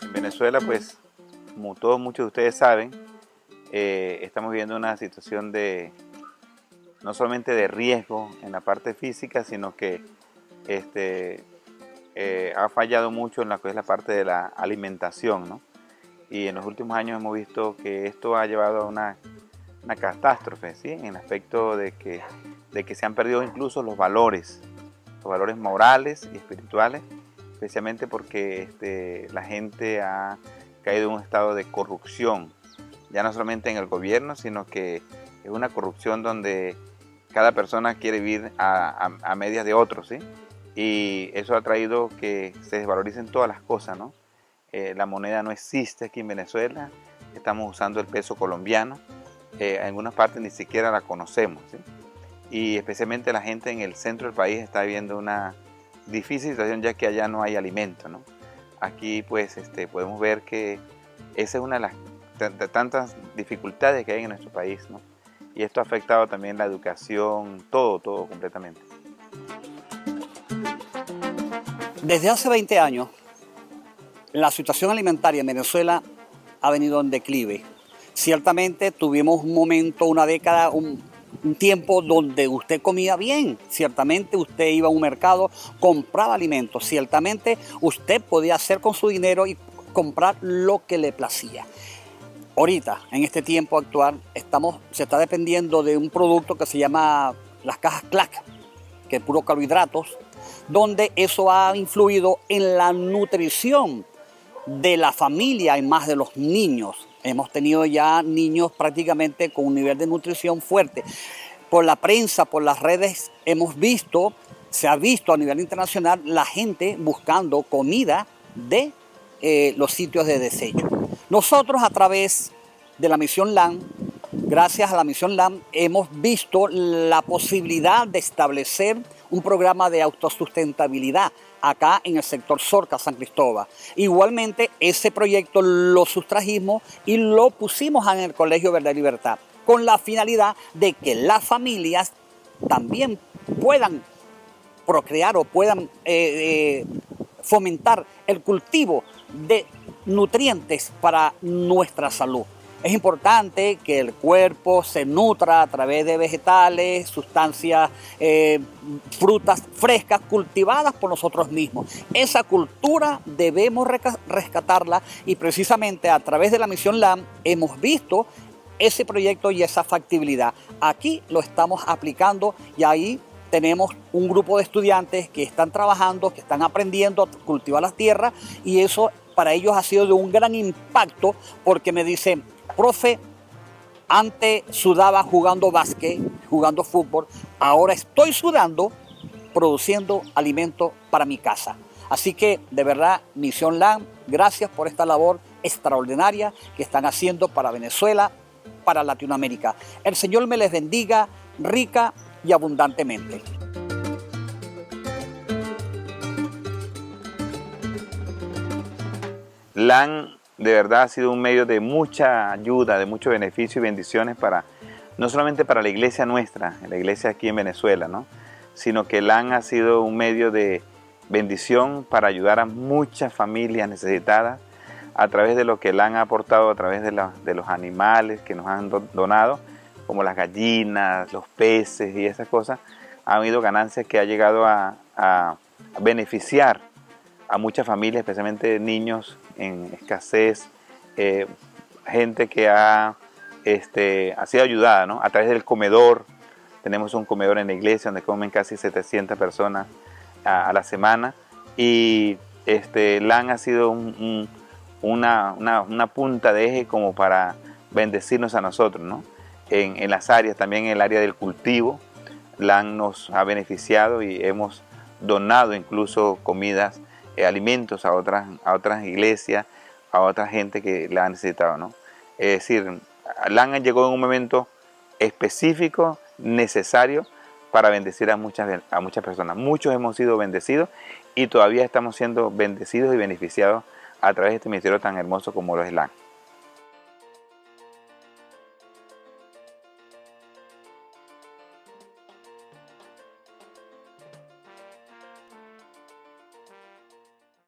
En Venezuela, pues, como todos muchos de ustedes saben, estamos viviendo una situación de no solamente de riesgo en la parte física, sino que ha fallado mucho en lo que es la parte de la alimentación, ¿no? Y en los últimos años hemos visto que esto ha llevado a una catástrofe, ¿sí? En el aspecto de que se han perdido incluso los valores morales y espirituales, especialmente porque la gente ha caído en un estado de corrupción, ya no solamente en el gobierno, sino que es una corrupción donde cada persona quiere vivir a medias de otros, ¿sí? Y eso ha traído que se desvaloricen todas las cosas, ¿no? La moneda no existe aquí en Venezuela, estamos usando el peso colombiano, en algunas partes ni siquiera la conocemos, ¿sí? Y especialmente la gente en el centro del país está viviendo una difícil situación, ya que allá no hay alimento, ¿no? Aquí pues podemos ver que esa es una de las tantas dificultades que hay en nuestro país, ¿no? Y esto ha afectado también la educación, todo completamente. Desde hace 20 años, la situación alimentaria en Venezuela ha venido en declive. Ciertamente tuvimos un momento, una década, un tiempo donde usted comía bien. Ciertamente usted iba a un mercado, compraba alimentos. Ciertamente usted podía hacer con su dinero y comprar lo que le placía. Ahorita, en este tiempo actual, se está dependiendo de un producto que se llama las cajas CLAC, que es puro carbohidratos, donde eso ha influido en la nutrición de la familia y más de los niños. Hemos tenido ya niños prácticamente con un nivel de nutrición fuerte. Por la prensa, por las redes, se ha visto a nivel internacional la gente buscando comida de los sitios de desecho. Nosotros a través de la misión LAN, gracias a la misión LAN, hemos visto la posibilidad de establecer un programa de autosustentabilidad acá en el sector Sorca, San Cristóbal. Igualmente, ese proyecto lo sustrajimos y lo pusimos en el Colegio Verdad y Libertad, con la finalidad de que las familias también puedan procrear o puedan fomentar el cultivo de nutrientes para nuestra salud. Es importante que el cuerpo se nutra a través de vegetales, sustancias, frutas frescas cultivadas por nosotros mismos. Esa cultura debemos rescatarla y precisamente a través de la misión LAM hemos visto ese proyecto y esa factibilidad. Aquí lo estamos aplicando y ahí tenemos un grupo de estudiantes que están trabajando, que están aprendiendo a cultivar las tierras y eso para ellos ha sido de un gran impacto porque me dicen, profe, antes sudaba jugando básquet, jugando fútbol, ahora estoy sudando produciendo alimento para mi casa. Así que de verdad, Misión LAN, gracias por esta labor extraordinaria que están haciendo para Venezuela, para Latinoamérica. El Señor me les bendiga rica y abundantemente. LAN de verdad ha sido un medio de mucha ayuda, de mucho beneficio y bendiciones no solamente para la iglesia nuestra, la iglesia aquí en Venezuela, ¿no? Sino que LAN ha sido un medio de bendición para ayudar a muchas familias necesitadas a través de lo que LAN ha aportado, a través de los animales que nos han donado, como las gallinas, los peces y esas cosas. Ha habido ganancias que ha llegado a beneficiar a muchas familias, especialmente niños en escasez, gente que ha sido ayudada, ¿no? A través del comedor. Tenemos un comedor en la iglesia donde comen casi 700 personas a la semana y LAN ha sido una punta de eje como para bendecirnos a nosotros, ¿no? En las áreas, también en el área del cultivo, LAN nos ha beneficiado y hemos donado incluso comidas, alimentos a otras iglesias, a otra gente que la ha necesitado, ¿no? Es decir, LAN llegó en un momento específico, necesario, para bendecir a muchas personas. Muchos hemos sido bendecidos y todavía estamos siendo bendecidos y beneficiados a través de este ministerio tan hermoso como lo es LAN.